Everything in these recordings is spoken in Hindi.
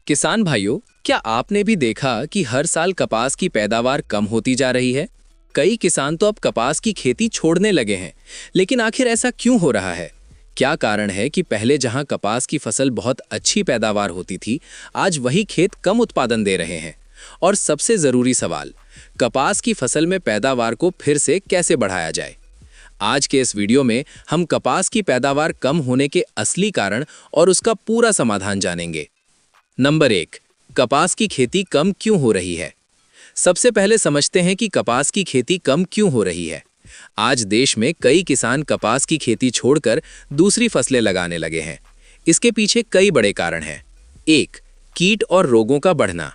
किसान भाइयों, क्या आपने भी देखा कि हर साल कपास की पैदावार कम होती जा रही है? कई किसान तो अब कपास की खेती छोड़ने लगे हैं। लेकिन आखिर ऐसा क्यों हो रहा है? क्या कारण है कि पहले जहां कपास की फसल बहुत अच्छी पैदावार होती थी, आज वही खेत कम उत्पादन दे रहे हैं? और सबसे जरूरी सवाल, कपास की फसल में पैदावार को फिर से कैसे बढ़ाया जाए? आज के इस वीडियो में हम कपास की पैदावार कम होने के असली कारण और उसका पूरा समाधान जानेंगे। नंबर 1, कपास की खेती कम क्यों हो रही है? सबसे पहले समझते हैं कि कपास की खेती कम क्यों हो रही है। आज देश में कई किसान कपास की खेती छोड़कर दूसरी फसलें लगाने लगे हैं। इसके पीछे कई बड़े कारण हैं। 1, कीट और रोगों का बढ़ना।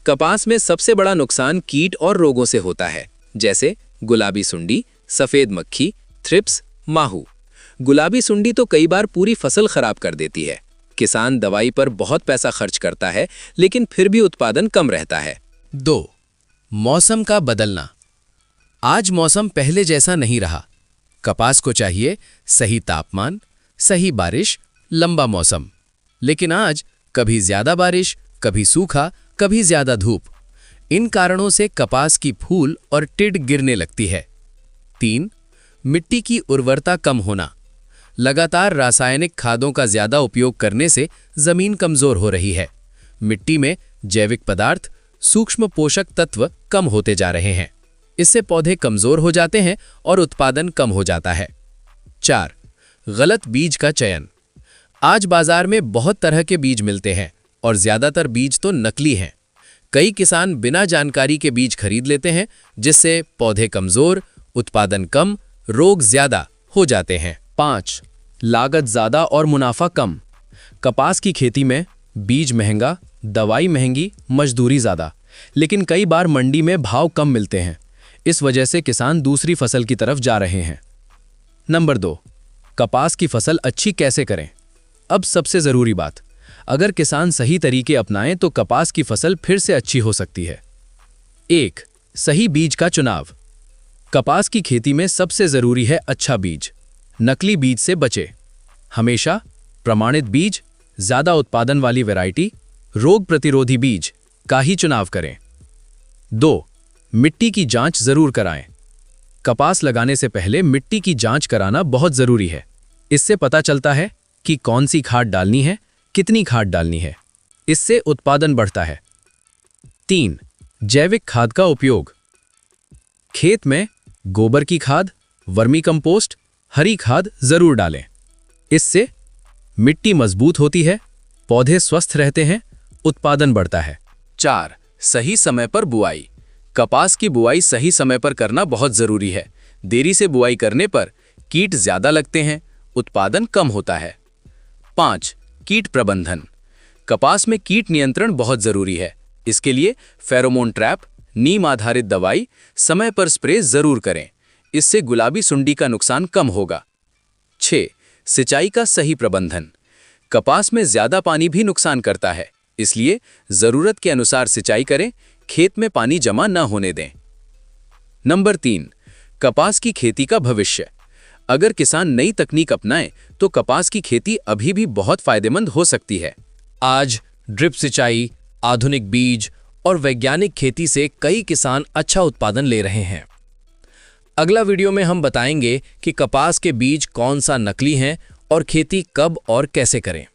कपास में सबसे बड़ा नुकसान कीट और रोगों से होता है, जैसे गुलाबी सुंडी, सफेद मक्खी, थ्रिप्स, माहू। गुलाबी सुंडी तो कई बार पूरी फसल खराब कर देती है। किसान दवाई पर बहुत पैसा खर्च करता है, लेकिन फिर भी उत्पादन कम रहता है। 2, मौसम का बदलना। आज मौसम पहले जैसा नहीं रहा। कपास को चाहिए सही तापमान, सही बारिश, लंबा मौसम। लेकिन आज कभी ज्यादा बारिश, कभी सूखा, कभी ज्यादा धूप। इन कारणों से कपास की फूल और टिड गिरने लगती है। 3, मिट्टी की उर्वरता कम होना। लगातार रासायनिक खादों का ज्यादा उपयोग करने से जमीन कमजोर हो रही है। मिट्टी में जैविक पदार्थ, सूक्ष्म पोषक तत्व कम होते जा रहे हैं। इससे पौधे कमजोर हो जाते हैं और उत्पादन कम हो जाता है। 4, गलत बीज का चयन। आज बाजार में बहुत तरह के बीज मिलते हैं और ज्यादातर बीज तो नकली हैं। कई किसान बिना जानकारी के बीज खरीद लेते हैं, जिससे पौधे कमजोर, उत्पादन कम, रोग ज्यादा हो जाते हैं। 5, लागत ज्यादा और मुनाफा कम। कपास की खेती में बीज महंगा, दवाई महंगी, मजदूरी ज्यादा, लेकिन कई बार मंडी में भाव कम मिलते हैं। इस वजह से किसान दूसरी फसल की तरफ जा रहे हैं। नंबर 2, कपास की फसल अच्छी कैसे करें? अब सबसे जरूरी बात, अगर किसान सही तरीके अपनाएं तो कपास की फसल फिर से अच्छी हो सकती है। 1, सही बीज का चुनाव। कपास की खेती में सबसे जरूरी है अच्छा बीज। नकली बीज से बचे। हमेशा प्रमाणित बीज, ज्यादा उत्पादन वाली वैरायटी, रोग प्रतिरोधी बीज का ही चुनाव करें। 2, मिट्टी की जांच जरूर कराएं। कपास लगाने से पहले मिट्टी की जांच कराना बहुत जरूरी है। इससे पता चलता है कि कौन सी खाद डालनी है, कितनी खाद डालनी है। इससे उत्पादन बढ़ता है। 3, जैविक खाद का उपयोग। खेत में गोबर की खाद, वर्मी कंपोस्ट, हरी खाद जरूर डालें। इससे मिट्टी मजबूत होती है, पौधे स्वस्थ रहते हैं, उत्पादन बढ़ता है। 4, सही समय पर बुआई। कपास की बुआई सही समय पर करना बहुत जरूरी है। देरी से बुआई करने पर कीट ज्यादा लगते हैं, उत्पादन कम होता है। 5, कीट प्रबंधन। कपास में कीट नियंत्रण बहुत जरूरी है। इसके लिए फेरोमोन ट्रैप, नीम आधारित दवाई समय पर स्प्रे जरूर करें। इससे गुलाबी सुंडी का नुकसान कम होगा। 6, सिंचाई का सही प्रबंधन। कपास में ज्यादा पानी भी नुकसान करता है, इसलिए जरूरत के अनुसार सिंचाई करें, खेत में पानी जमा न होने दें। नंबर 3, कपास की खेती का भविष्य। अगर किसान नई तकनीक अपनाएं तो कपास की खेती अभी भी बहुत फायदेमंद हो सकती है। आज ड्रिप सिंचाई, आधुनिक बीज और वैज्ञानिक खेती से कई किसान अच्छा उत्पादन ले रहे हैं। अगला वीडियो में हम बताएंगे कि कपास के बीज कौन सा नकली हैं और खेती कब और कैसे करें।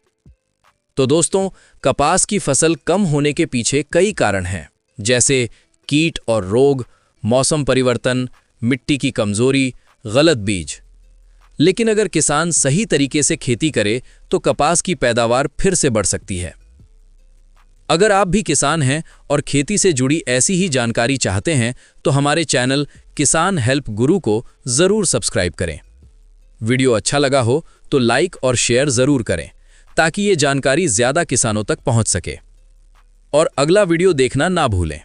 तो दोस्तों, कपास की फसल कम होने के पीछे कई कारण हैं, जैसे कीट और रोग, मौसम परिवर्तन, मिट्टी की कमजोरी, गलत बीज। लेकिन अगर किसान सही तरीके से खेती करे तो कपास की पैदावार फिर से बढ़ सकती है। अगर आप भी किसान हैं और खेती से जुड़ी ऐसी ही जानकारी चाहते हैं तो हमारे चैनल किसान हेल्प गुरु को जरूर सब्सक्राइब करें। वीडियो अच्छा लगा हो तो लाइक और शेयर जरूर करें, ताकि ये जानकारी ज्यादा किसानों तक पहुंच सके। और अगला वीडियो देखना ना भूलें।